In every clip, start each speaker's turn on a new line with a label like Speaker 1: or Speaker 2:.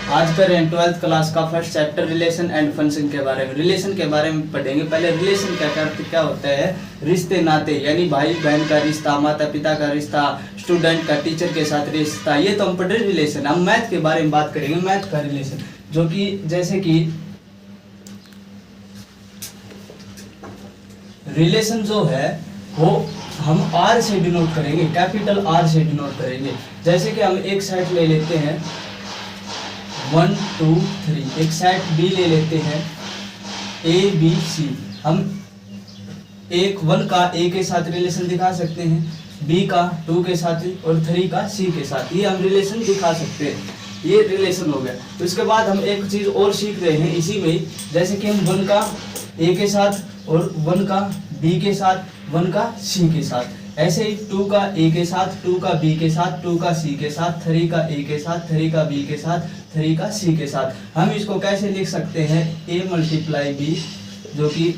Speaker 1: आज कर रहे हैं 12th क्लास का first chapter relation and function के बारे में। रिलेशन के बारे में पढ़ेंगे। पहले रिलेशन क्या होता है, रिश्ते नाते, यानी भाई बहन का रिश्ता, माता पिता का रिश्ता, स्टूडेंट का टीचर के साथ रिश्ता, ये तो हम पढ़ रहे रिलेशन। हम मैथ के बारे में बात करेंगे, मैथ का रिलेशन, जो कि जैसे कि रिलेशन जो है वो हम आर से डिनोट करेंगे, कैपिटल आर से डिनोट करेंगे। जैसे कि हम एक सेट ले लेते हैं 1 2 3, एक सेट बी ले लेते हैं ए बी सी। हम एक 1 का ए के साथ रिलेशन दिखा सकते हैं, बी का 2 के साथ और 3 का सी के साथ, ये हम रिलेशन दिखा सकते हैं। ये रिलेशन हो गया। तो इसके बाद हम एक चीज और सीख रहे हैं इसी में ही, जैसे कि हम 1 का ए के साथ और 1 का बी के साथ, 1 का सी के साथ, ऐसे ही 2 का ए के साथ, 2 का बी के साथ, 2 का सी के साथ, 3 का ए के साथ, 3 का बी के साथ, 3 का सी के साथ। हम इसको कैसे लिख सकते हैं, a मल्टीप्लाई बी, जो कि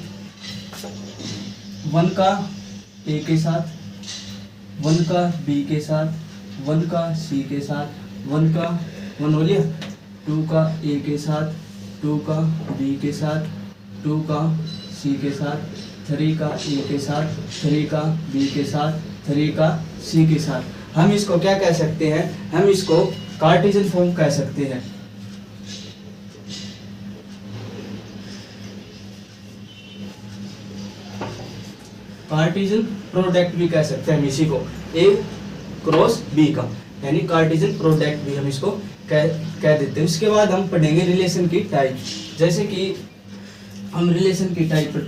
Speaker 1: 1 का ए के साथ, 1 का बी के साथ, 1 का सी के साथ, 1 का 1 हो लिया, 2 का ए के साथ, 2 का बी के साथ, 2 का सी के साथ, 3 का ए के साथ, 3 का बी के साथ, 3 का सी के साथ। हम इसको क्या कह सकते हैं, हम इसको कार्टेशियन फॉर्म कह सकते हैं। कार्टेशियन प्रोडक्ट भी कह सकते हैं हम इसी को, ए क्रॉस बी का, यानी कार्टेशियन प्रोडक्ट भी हम इसको कह देते हैं। उसके बाद हम पढ़ेंगे रिलेशन की टाइप। जैसे कि हम रिलेशन की टाइप पढ़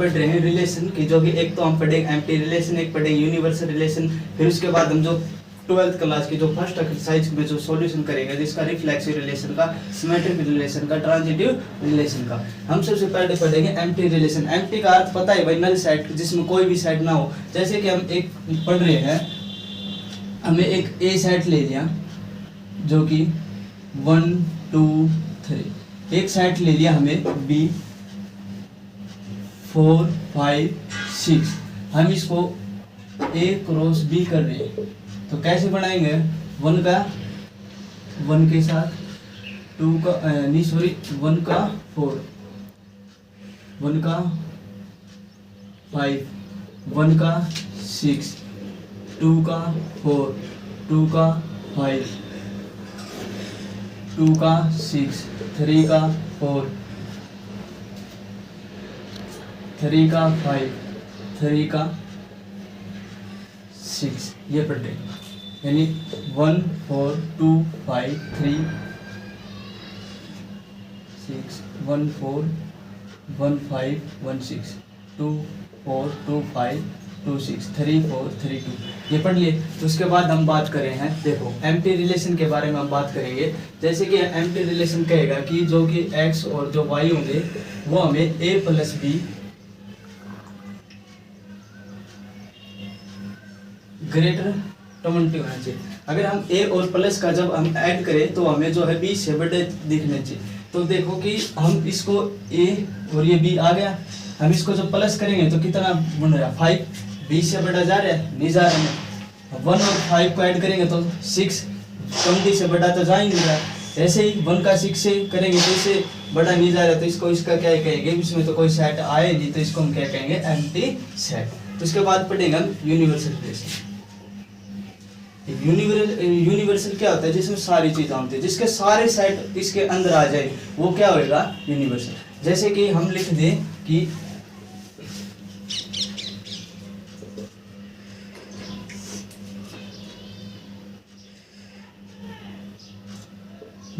Speaker 1: रहे हैं। रिलेशन की जो कि एक तो हम पढ़ेंगे एम्प्टी रिलेशन, एक पढ़ेंगे यूनिवर्सल रिलेशन। फिर उसके बाद हम जो 12th क्लास की जो फर्स्ट एक्सरसाइज में जो सॉल्यूशन करेंगे, जिसका रिफ्लेक्सिव रिलेशन का, सिमेट्रिक रिलेशन का, ट्रांजिटिव रिलेशन का, हम सबसे पहले पढ़ेंगे एम्प्टी रिलेशन। एम्प्टी का अर्थ पता है भाई, नल सेट, जिसमें कोई भी सेट ना हो। जैसे कि हम एक पढ़ रहे हैं, हमें एक ए सेट ले लिया जो कि 1 2 3, एक सेट ले लिया हमें बी 4 5 6। हम इसको ए क्रॉस बी कर रहे हैं, तो कैसे बनाएंगे, 1 का 1 के साथ, 2 का 1 का 4, 1 का 5, 1 का 6, 2 का 4, 2 का 5, 2 का 6, 3 का 4, 3 का 5, 3 का 6, ये पढ़ रहे, यानी 1 4 2 5 3 6, 1 4 1 5 1 6, 2 4 2 5 2 6, 3 4 3 2, ये पढ़ लिए। तो उसके बाद हम बात करें हैं, देखो एम्प्टी रिलेशन के बारे में हम बात करेंगे। जैसे कि एम्प्टी रिलेशन कहेगा कि जो कि x और जो y होंगे वो हमें a प्लस बी ग्रेटर 20 होना चाहिए। अगर हम a और प्लस का जब हम ऐड करें तो हमें जो है b से बड़े दिखने चाहिए। तो देखो कि हम इसको a और ये b आ गया, हम इसको जब प्लस करेंगे तो कितना बन रहा है, 5, 20 से बड़ा जा रहा है, नहीं जा रहा है। 1 और 5 को ऐड करेंगे तो 6, 20 से बड़ा तो जा ही नहीं रहा। ऐसे ही 1 का 6 से करेंगे तो इससे बड़ा नहीं जा रहा, तो इसको इसका क्या कहेंगे, इसमें तो कोई सेट आए नहीं, तो इसको हम क्या कहेंगे, एम्प्टी सेट। तो उसके बाद पढ़ेंगे हम यूनिवर्सल रिलेशन। यूनिवर्सल क्या होता है, जिसमें सारी चीजें होती है, जिसके सारे सेट इसके अंदर आ जाए वो क्या होगा, यूनिवर्सल। जैसे कि हम लिख दें कि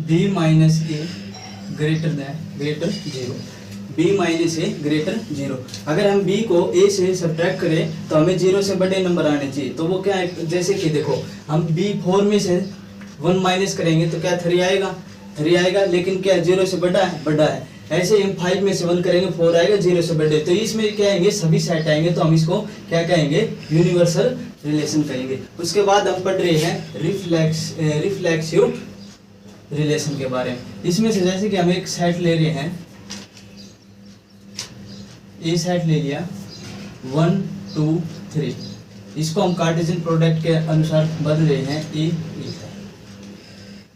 Speaker 1: b माइनस ए ग्रेटर 0, b माइनस ए ग्रेटर 0। अगर हम b को a से सब्ट्रैक्ट करें तो हमें 0 से बड़े नंबर आने चाहिए। तो वो क्या है, जैसे कि देखो हम b 4 में से 1 माइनस करेंगे तो क्या 3 आएगा, लेकिन क्या 0 से बड़ा है। ऐसे ही हम 5 में से 1 करेंगे 4 आएगा, 0 से बड़े, तो इसमें क्या आएंगे, सभी सेट आएंगे, तो हम इसको क्या कहेंगे, यूनिवर्सल रिलेशन कहेंगे। उसके बाद हम पढ़ रहे हैं रिफ्लेक्सिव रिलेशन के बारे में। इसमें से जैसे कि हम एक सेट ले रहे हैं, ए सेट ले लिया 1 2 3, इसको हम कार्टेशियन प्रोडक्ट के अनुसार बदल रहे हैं, ए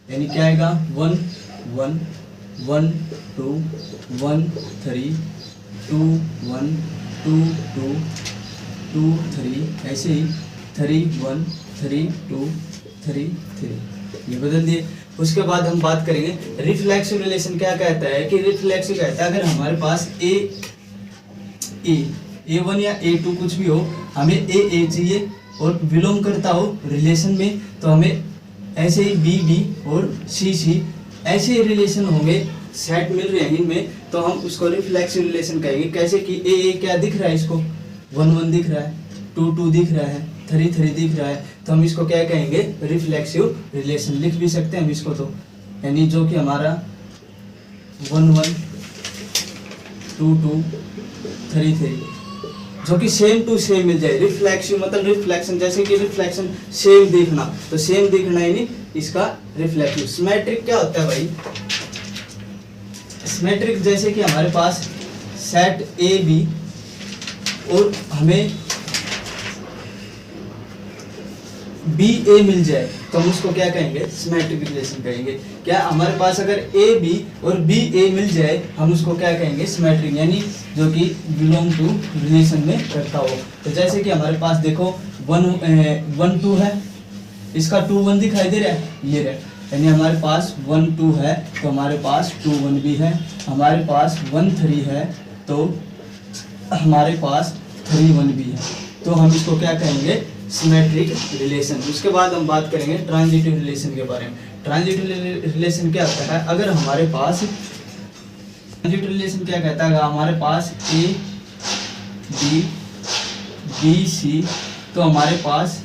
Speaker 1: यानी क्या आएगा 1 1 1 2 1 3 2 1 2 2 2 3 ऐसे ही 3 1 3 2 3 3 ये बदल दिए। उसके बाद हम बात करेंगे रिफ्लेक्सिव रिलेशन। क्या कहता है कि रिफ्लेक्सिव कहता है अगर हमारे पास A1 या A2 कुछ भी हो, हमें A चाहिए और बिलोंग करता हो रिलेशन में, तो हमें ऐसे ही B और C ऐसे ही रिलेशन होंगे, सेट मिल रहे हैं इनमें, तो हम उसको रिफ्लेक्सिव रिलेशन कहेंगे। कैसे कि A क्या दिख रहा है, इसको 1 1 दिख रहा है, 2 2 दिख रहा है, 3 3 दिख रहा है, तो हम इसको क्या कहेंगे रिफ्लेक्सिव रिलेशन। लिख भी सकते हैं हम इसको, तो यानी जो कि हमारा 1 1 2 2 3 3 जो कि सेम टू सेम मिल जाए। रिफ्लेक्सिव मतलब रिफ्लेक्शन, जैसे कि रिफ्लेक्शन सेम दिखना, तो सेम दिखना यानी इसका रिफ्लेक्टिव। सिमेट्रिक क्या होता है भाई, सिमेट्रिक जैसे कि हमारे पास सेट ए बी और हमें बी ए मिल जाए, तो हम उसको क्या कहेंगे सिमेट्रिक रिलेशन कहेंगे। क्या हमारे पास अगर ए बी और बी ए मिल जाए, हम उसको क्या कहेंगे सिमेट्रिक, यानी जो कि बिलोंग टू रिलेशन में करता हो। तो जैसे कि हमारे पास देखो 1 2 है, इसका 2 1 दिखाई दे रहा है, ये रहा, यानी हमारे पास 1 2 है तो हमारे पास 2 1 भी है, हमारे पास 1 3 है तो हमारे पास 3 1 भी है, तो हम इसको क्या कहेंगे सिमेट्रिक रिलेशन। उसके बाद हम बात करेंगे ट्रांजिटिव रिलेशन के बारे में। ट्रांजिटिव रिलेशन क्या होता है, अगर हमारे पास ट्रांजिटिव रिलेशन क्या कहता है, हमारे पास ए बी बी सी, तो हमारे पास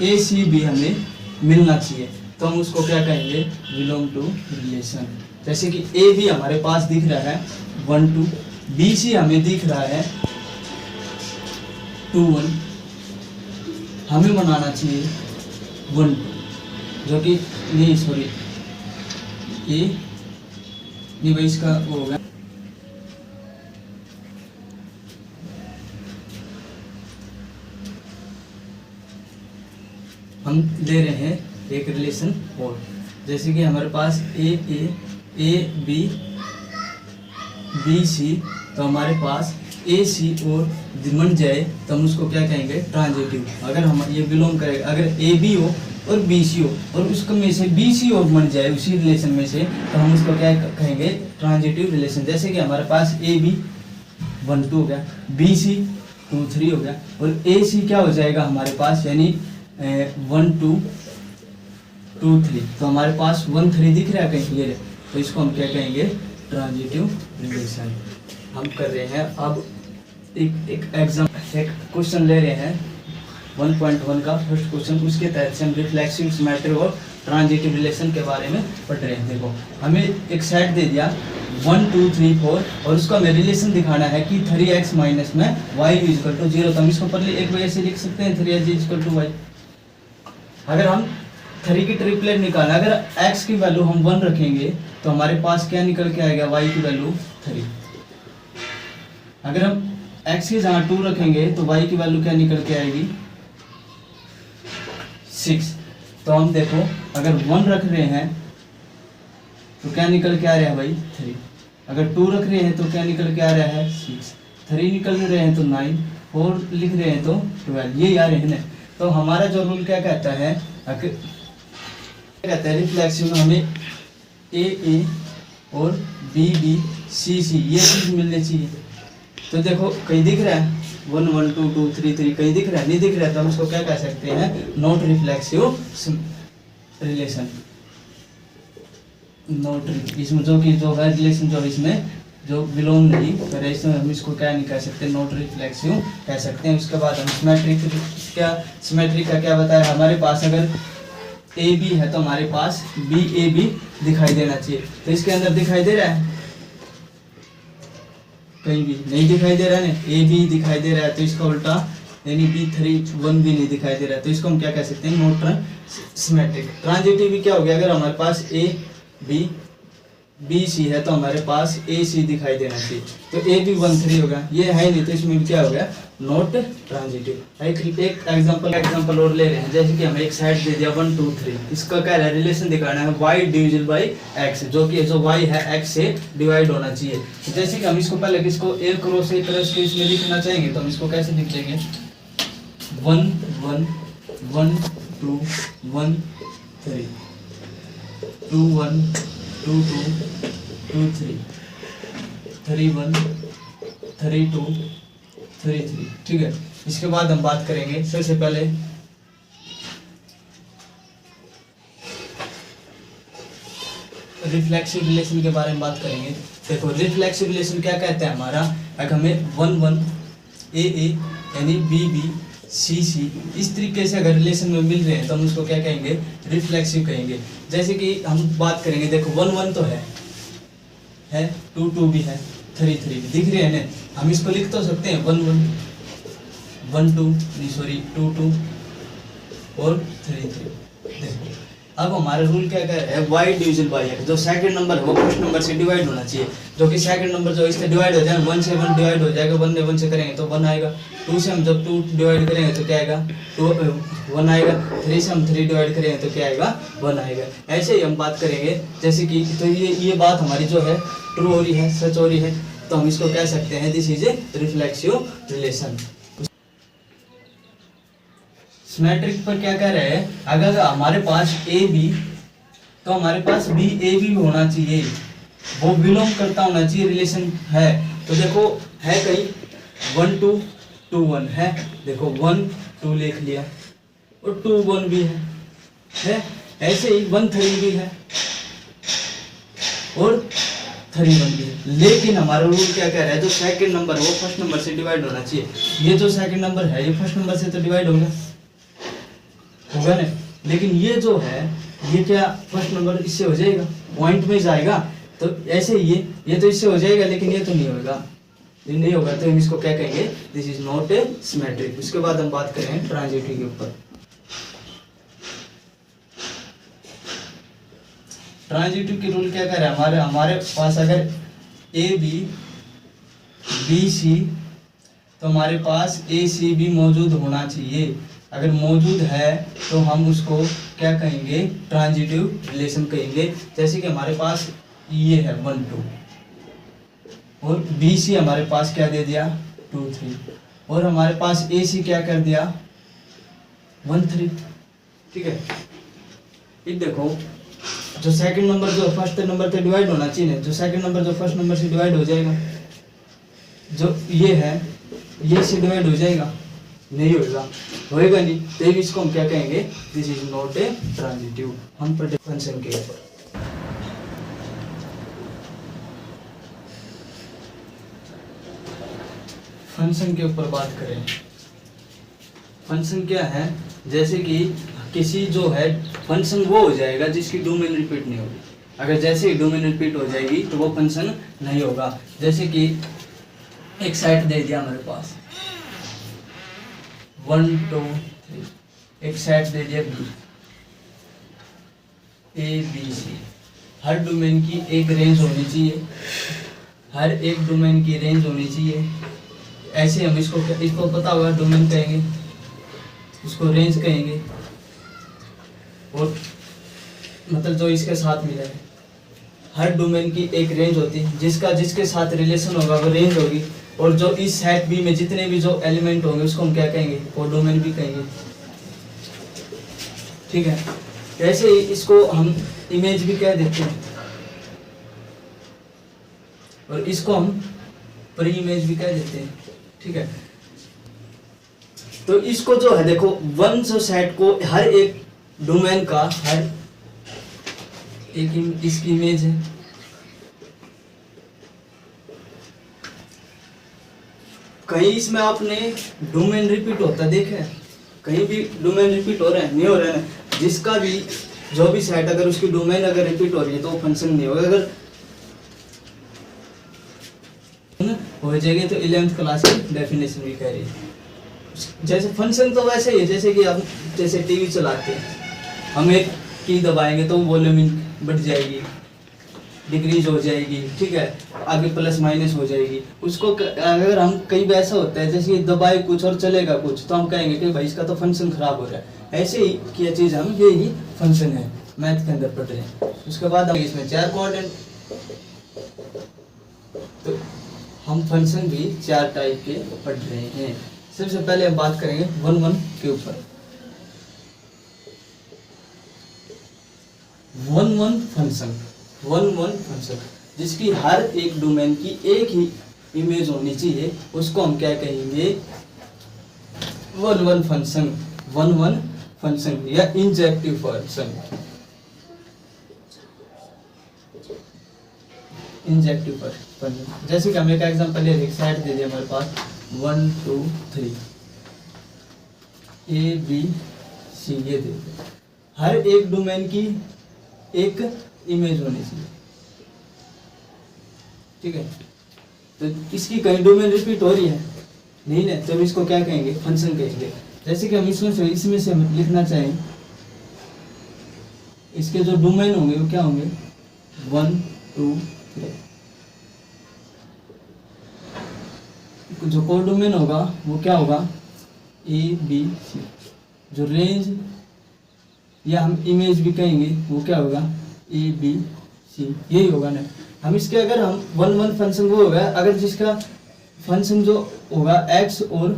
Speaker 1: ए सी बी हमें मिलना चाहिए, तो हम उसको क्या कहेंगे बिलोंग टू रिलेशन। जैसे कि ए बी हमारे पास दिख रहा है 1 2, बी सी हमें दिख रहा है 2 1, हमें बनाना चाहिए 1 2, जो कि नहीं सॉरी ये नहीं भाई, इसका वो होगा हम ले रहे हैं एक रिलेशन और, जैसे कि हमारे पास ए बी बी सी, तो हमारे पास ए सी और बन जाए तो हम उसको क्या कहेंगे ट्रांजिटिव। अगर हम ये बिलोंग करेगा, अगर ए बी हो और बी सी हो और उसको में से बी सी और बन जाए उसी रिलेशन में से, तो हम उसको क्या कहेंगे ट्रांजिटिव रिलेशन। जैसे कि हमारे पास ए बी 1 2 हो गया, बी सी 2 3 हो गया और ए सी क्या हो जाएगा हमारे पास, यानी 1 2 2 3, तो हमारे पास 1 3 दिख रहा है कहीं ये, तो इसको हम क्या कहेंगे ट्रांजिटिव रिलेशन। हम कर रहे हैं अब एक क्वेश्चन ले रहे हैं 1.1 का फर्स्ट क्वेश्चन, उसके तहत से हम रिफ्लेक्सिव सिमेट्रिक और ट्रांजिटिव रिलेशन के बारे में पढ़ रहे हैं। देखो हमें एक सेट दे दिया 1 2 3 4 और उसका हमें रिलेशन दिखाना है कि 3x माइनस में y इक्वल टू 0, तो हम इसको पहले एक वजह से लिख सकते हैं 3x इक्वल टू y। अगर हम 3 की ट्रिपलेट निकालना, अगर x की वैल्यू हम 1 रखेंगे तो हमारे पास क्या निकल के आएगा y की वैल्यू 3। अगर हम x की जगह 2 रखेंगे तो y की वैल्यू क्या निकल के आएगी 6। तो हम देखो अगर 1 रख रहे हैं तो क्या निकल के आ रहा है भाई 3, अगर 2 रख रहे हैं तो क्या निकल के आ रहा है 6, 3 निकल रहे हैं तो 9, 4 लिख रहे हैं तो 12, ये आ रहे हैं ना। तो हमारा जो रूल क्या कहता है, कहता है रिफ्लेक्सिव में हमें ए और बी सी ये चीज मिलनी चाहिए। तो देखो कहीं दिख रहा है 1 1 2 2 3 3, कहीं दिख रहा है, नहीं दिख रहा है, तो हम इसको क्या कह सकते हैं नॉट रिफ्लेक्सिव रिलेशन। नॉट इसमें जो है रिलेशन जो इसमें जो बिलोंग नहीं करे, इसमें हम इसको क्या नहीं कह सकते नॉट रिफ्लेक्सिव कह सकते हैं। उसके बाद हम सिमेट्रिक का क्या बताया, हमारे पास अगर ए बी है तो हमारे पास बी ए बी दिखाई देना चाहिए, तो इसके अंदर दिखाई दे रहा है कहीं भी नहीं दिखाई दे रहा है ना, ए बी दिखाई दे रहा है, तो इसका उल्टा यानी बी 3 1 भी नहीं दिखाई दे रहा है, तो इसको हम क्या कह सकते हैं नॉट सिमेट्रिक। ट्रांजिटिव भी क्या हो गया, अगर हमारे पास ए बी बी सी है तो हमारे पास ए सी दिखाई देना चाहिए, तो ए भी 1 3 होगा, ये है नहीं तो इसमें क्या हो गया, नॉट ट्रांजिटिव। एक एग्जांपल और ले रहे हैं, जैसे कि हमें एक साइड दे दिया 1 2 3, इसका क्या है, रिलेशन दिखाना है y डिविजन बाई x, जो कि जो y है x से डिवाइड होना चाहिए। तो जैसे कि हम इसको पहले इसको ए क्रॉस ए क्रॉस के इसमें लिखना चाहेंगे तो हम इसको कैसे लिख देंगे, 1 1 1 2 1 3 2 1 2 2 2 3 3 1 3 2 3 3, ठीक है। इसके बाद हम बात करेंगे सबसे पहले रिफ्लेक्सिव रिलेशन के बारे में बात करेंगे। देखो रिफ्लेक्सिव रिलेशन क्या कहते हैं हमारा, अगर हमें 1 1 ए ए यानी बी बी सी सी इस तरीके से अगर रिलेशन में मिल रहे हैं तो हम उसको क्या कहेंगे, रिफ्लेक्सिव कहेंगे। जैसे कि हम बात करेंगे, देखो 1 1 तो है 2 2 भी है 3 3 भी दिख रहे हैं ना, हम इसको लिख तो सकते हैं 1 1 1 2 नहीं सॉरी 2 2 और 3 3। देखो अब हमारा रूल क्या कह रहा है, y डिवीजन बाई x, जो सेकंड नंबर है वो फर्स्ट नंबर से डिवाइड होना चाहिए, जो कि सेकंड नंबर जो इससे डिवाइड हो जाए 1 से 1 डिवाइड हो जाएगा, 1 ने 1 से करेंगे तो 1 आएगा, 2 से हम जब 2 डिवाइड करेंगे तो क्या आएगा 1 आएगा, 3 से हम 3 डिवाइड करेंगे तो क्या आएगा 1 आएगा। ऐसे ही हम बात करेंगे, जैसे कि तो ये बात हमारी जो है ट्रू हो रही है, सच हो रही है, तो हम इसको कह सकते हैं this is a reflexive relation. Symmetric पर क्या कह रहे हैं, अगर हमारे पास ए बी तो हमारे पास बी ए बी होना चाहिए, वो बिलोंग करता होना चाहिए, रिलेशन है। तो देखो है कहीं 1 2 2 1 है, देखो 1 2 लिख लिया और 2 1 भी है, ऐसे ही 1 3 भी है और 3 1 भी है। लेकिन हमारा रूल क्या कह रहा है, जो सेकंड नंबर है वो फर्स्ट नंबर से डिवाइड होना चाहिए। ये जो सेकंड नंबर है ये फर्स्ट नंबर से तो डिवाइड होगा ना, लेकिन ये जो है ये क्या फर्स्ट नंबर इससे हो जाएगा, पॉइंट में जाएगा, तो ऐसे ये तो इससे हो जाएगा, लेकिन ये तो नहीं होगा, ये नहीं होगा तो हम इसको क्या कहेंगे, this is not a symmetric. उसके बाद हम बात करें ट्रांजिटिव के ऊपर। ट्रांजिटिव की रूल क्या कर रहा है, हमारे पास अगर ए बी बी सी तो हमारे पास ए सी भी मौजूद होना चाहिए। अगर मौजूद है तो हम उसको क्या कहेंगे, ट्रांजिटिव रिलेशन कहेंगे। जैसे कि हमारे पास ये है 1 2 और बी सी हमारे पास क्या दे दिया 2 3 और हमारे पास ए सी क्या कर दिया 1 3, ठीक है। ये देखो जो सेकंड नंबर जो फर्स्ट नंबर से डिवाइड होना चाहिए, जो सेकंड नंबर जो फर्स्ट नंबर से डिवाइड हो जाएगा, जो ये है ये से डिवाइड हो जाएगा, नहीं होएगा नहीं, तो इसको हम क्या कहेंगे, this is not a transitive. हम फंक्शन के ऊपर बात करें। फंक्शन क्या है, जैसे कि किसी जो है फंक्शन वो हो जाएगा जिसकी डोमेन रिपीट नहीं होगी। अगर जैसे ही डोमेन रिपीट हो जाएगी तो वो फंक्शन नहीं होगा। जैसे कि एक सेट दे दिया हमारे पास 1 2 3, एक सेट दे दिया बी ए बी सी, हर डोमेन की एक रेंज होनी चाहिए, हर एक डोमेन की रेंज होनी चाहिए। ऐसे हम इसको पता होगा डोमेन कहेंगे, उसको रेंज कहेंगे, और मतलब जो इसके साथ मिला है, हर डोमेन की एक रेंज होती है, जिसके साथ रिलेशन होगा वो रेंज होगी, और जो इस सेट बी में जितने भी जो एलिमेंट होंगे उसको हम क्या कहेंगे, वो डोमेन भी कहेंगे, ठीक है। ऐसे ही इसको हम इमेज भी कह देते हैं और इसको हम प्री इमेज भी कह देते हैं, ठीक है। तो इसको जो है देखो वन जो सेट को हर एक डोमेन का हर एक इसकी इमेज है, कहीं इसमें आपने डोमेन रिपीट होता देखा है, कहीं भी डोमेन रिपीट हो रहा है, नहीं हो रहा है ना। जिसका भी जो भी सेट अगर उसकी डोमेन अगर रिपीट हो रही है तो वो फंक्शन नहीं होगा। अगर हो जाएगी तो 11th क्लास की डेफिनेशन भी कह रही है। जैसे फंक्शन तो वैसे ही है जैसे कि हम जैसे टीवी चलाते हैं, हम एक की दबाएंगे तो वॉल्यूम बढ़ जाएगी, डिक्रीज हो जाएगी, ठीक है, आगे प्लस माइनस हो जाएगी। उसको अगर हम कई बार ऐसा होता है जैसे दबाए कुछ और चलेगा कुछ, तो हम कहेंगे कि भाई इसका तो फंक्शन खराब हो रहा है। ऐसे ही क्या चीज़ हम ये ही फंक्शन है मैथ के अंदर पढ़ रहे हैं। उसके बाद हम इसमें 4 कोऑर्डिनेट, तो हम फंक्शन भी 4 टाइप के पढ़ रहे हैं। सबसे पहले हम बात करेंगे 1 1 के ऊपर। 1 1 फंक्शन, 1 1 फंक्शन जिसकी हर एक डोमेन की एक ही इमेज होनी चाहिए, उसको हम क्या कहेंगे 1 1 फंक्शन, 1 1 फंक्शन या इंजेक्टिव फंक्शन, इंजेक्टिव फंक्शन। जैसे कि हम एक एग्जांपल ले, एक सेट दे दिया हमारे पास 1 2 3 A B C, ये दे दिया, हर एक डोमेन की एक इमेज होनी चाहिए, ठीक है। तो इसकी कहीं डोमेन रिपीट हो रही है नहीं ना, तो हम इसको क्या कहेंगे फंक्शन कहेंगे। जैसे कि हम इसमें से हम लिखना चाहें, इसके जो डोमेन होंगे वो क्या होंगे 1 2 3, जो कोड डोमेन होगा वो क्या होगा A B C, जो रेंज या हम इमेज भी कहेंगे वो क्या होगा A B C, यही होगा ना। हम इसके अगर हम 1 1 फंक्शन वो होगा अगर जिसका फंक्शन जो होगा x और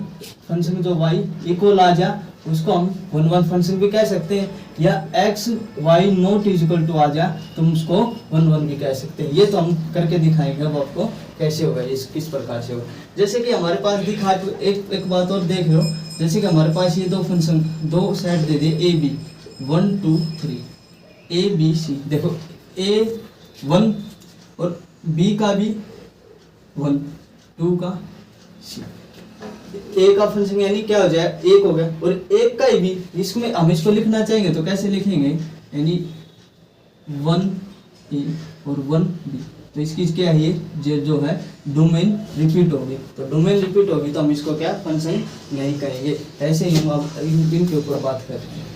Speaker 1: फंक्शन जो y इक्वल आ जा, उसको हम 1 1 फंक्शन भी कह सकते हैं, या x y not equal to आ जा तो हम उसको 1 1 भी कह सकते हैं। ये तो हम करके दिखाएंगे अब आपको कैसे होगा, इस प्रकार से होगा। जैसे कि हमारे पास दिखा, एक बात और देख लो, जैसे कि हमारे पास ये 2 फंक्शन 2 सेट दे दिए A B 1 2 3 A B C, देखो A 1 और B का भी 1 2 का C, A का फंक्शन यानी क्या हो जाए 1 हो गया, और 1 का ही भी इसमें हम इसको लिखना चाहेंगे तो कैसे लिखेंगे, यानी 1 A और 1 B, तो इसकी क्या है ये जो है डोमेन रिपीट होगी, तो डोमेन रिपीट होगी तो हम इसको क्या फंक्शन नहीं कहेंगे। ऐसे ही हम अब इनके ऊपर बात कर रहे हैं।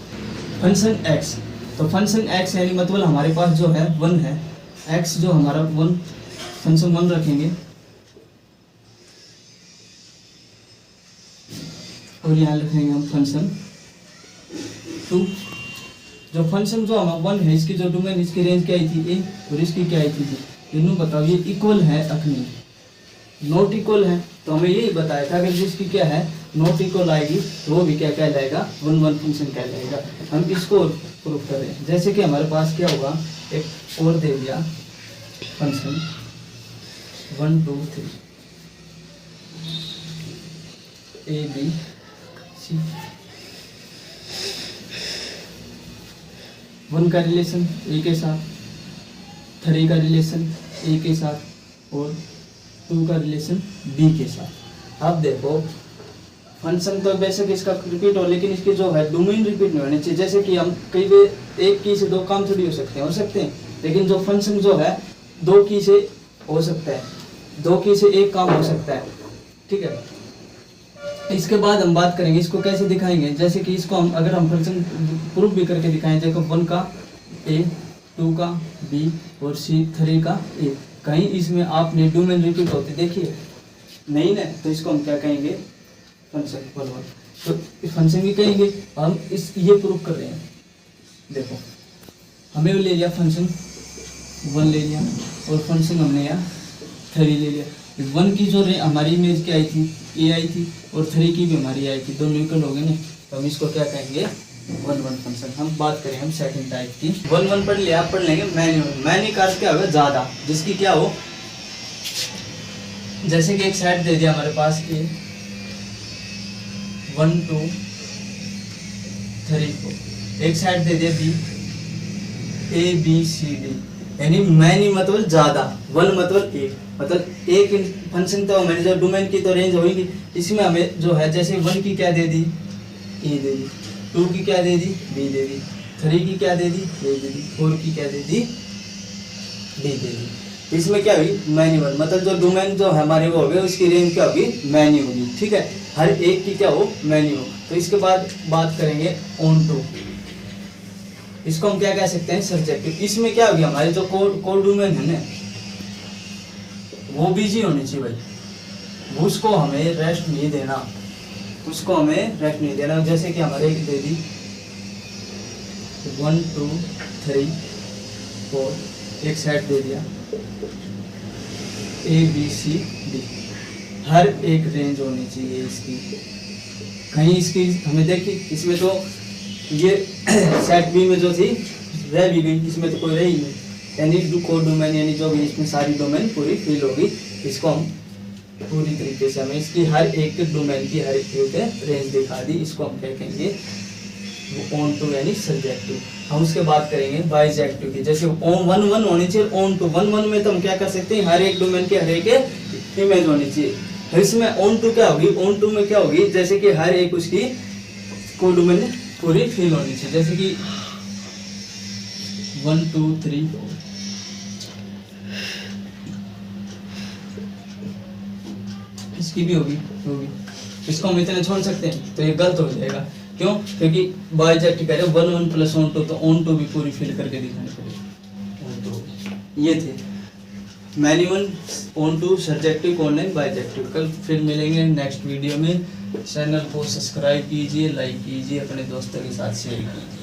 Speaker 1: फंक्शन x, तो फंक्शन x यानी मतलब हमारे पास जो है 1 है, x जो हमारा 1 फंक्शन 1 रखेंगे, और यहाँ लिखेंगे हम फंक्शन 2। जो फंक्शन जो हमारा 1 है, इसकी जो डोमेन, इसकी रेंज क्या आई थी a, और इसकी क्या आई थी b, तीनों बताओ ये इक्वल है अखनी, नॉट इक्वल है, तो हमें यही बताया था अगर जिसकी क्या है नॉट इक्वल आएगी तो वो भी क्या कहलाएगा 1 1 फंक्शन कहलाएगा। हम इसको प्रूव कर रहे हैं। जैसे कि हमारे पास क्या होगा, एक और दे दिया फंक्शन 1 2 3 A B C, 1 का रिलेशन A के साथ, 3 का रिलेशन A के साथ, और 2 का रिलेशन B के साथ। अब देखो फंक्शन तो बेशक इसका रिपीट हो, लेकिन इसकी जो है डोमेन रिपीट नहीं होनी चाहिए। जैसे कि हम कई बार एक की से 2 काम थोड़ी हो सकते हैं, लेकिन जो फंक्शन जो है 2 की से हो सकता है, 2 की से 1 काम हो सकता है, ठीक है। इसके बाद हम बात करेंगे इसको कैसे दिखाएंगे। जैसे कि इसको हम अगर हम फंक्शन प्रूफ भी करके दिखाएं, देखो 1 का A 2 का B और C 3 का A, कहीं इसमें आपने डोमेन रिपीट होते देखिए नहीं ना, तो इसको हम क्या कहेंगे फंक्शन 1 1, तो फंक्शन भी कहेंगे। हम इस ये प्रूफ कर रहे हैं, देखो हमें ले लिया फंक्शन 1 ले लिया, और फंक्शन हमने यहाँ 3 ले लिया। 1 की जो हमारी इमेज क्या आई थी A आई थी, और 3 की भी हमारी आई थी, दोनों इक्वल हो गए ना, तो हम इसको क्या कहेंगे 1 1 फंक्शन। हम बात करें हम सेकंड टाइप की, 1 1 पढ़ लिया, आप पढ़ लेंगे मैनी। मैनी का अर्थ क्या होगा ज़्यादा, जिसकी क्या हो, जैसे कि एक सेट दे दिया हमारे पास A 1 2 3 4, एक सेट दे दिया B A B C D, यानी मैनी मतलब ज़्यादा, 1 मतलब 1, मतलब एक फंक्शन तो हमारी जो डोमेन की तो रेंज होगी, इसमें हमें जो है जैसे 1 की क्या दे दी A दे दी, 2 की क्या दे दी B दे दी, 3 की क्या दे दी A दे दी, 4 की क्या दे दी D दे दी। इसमें क्या हुई मैनी 1, मतलब जो डोमेन जो हमारे वो हो गए उसकी रेंज क्या होगी मैनी होगी, ठीक है, हर एक की क्या हो मैनी हो। तो इसके बाद बात करेंगे ऑन टू, इसको हम क्या कह सकते हैं, सब्जेक्टिव। इसमें क्या हो गया, हमारे जो कोड डोमेन है ना वो बिजी होनी चाहिए भाई, उसको हमें रेस्ट नहीं देना, उसको हमें रेस्ट नहीं देना। जैसे कि हमारे एक दे दी 1 2 3 4 एक सेट दे दिया ABCD, हर एक रेंज होनी चाहिए इसकी। कहीं इसकी हमें देखी, इसमें तो ये सेट बी में जो थी रह भी गई, इसमें तो कोई रही नहीं, यानी कोड डोमेन यानी जो भी इसमें सारी डोमेन पूरी फिल होगी। इसको हम पूरी तरीके से हमें इसकी हर एक डोमेन की हर एक रेंज दिखा दी, इसको हम क्या कहेंगे, ऑन टू यानी सब्जेक्टिव। हम उसके बात करेंगे बाइजेक्टिव की, जैसे ऑन 1 1 होनी चाहिए, ऑन टू 1 1 में तो हम क्या कर सकते हैं, हर एक डोमेन की हर एक इमेज होनी चाहिए। तो इसमें ऑन टू क्या होगी, ऑन टू में क्या होगी, जैसे कि हर एक उसकी कोड डोमेन पूरी फिल होनी चाहिए, जैसे कि 1 2 3 4 इसकी भी होगी। इसको हम इतने छोड़ सकते हैं, तो ये गलत हो जाएगा। क्यों, क्योंकि बाइजेक्टिव कह रहे हैं 1 1 प्लस ऑन टू, तो ऑन टू भी पूरी फिल करके दिखानी पड़ेगी। ये थे मैन्युअल ऑन टू सब्जेक्टिव ऑनलाइन बाइजेक्टिव। कल फिर मिलेंगे नेक्स्ट वीडियो में। चैनल को सब्सक्राइब कीजिए, लाइक कीजिए, अपने दोस्तों के साथ शेयर कीजिए।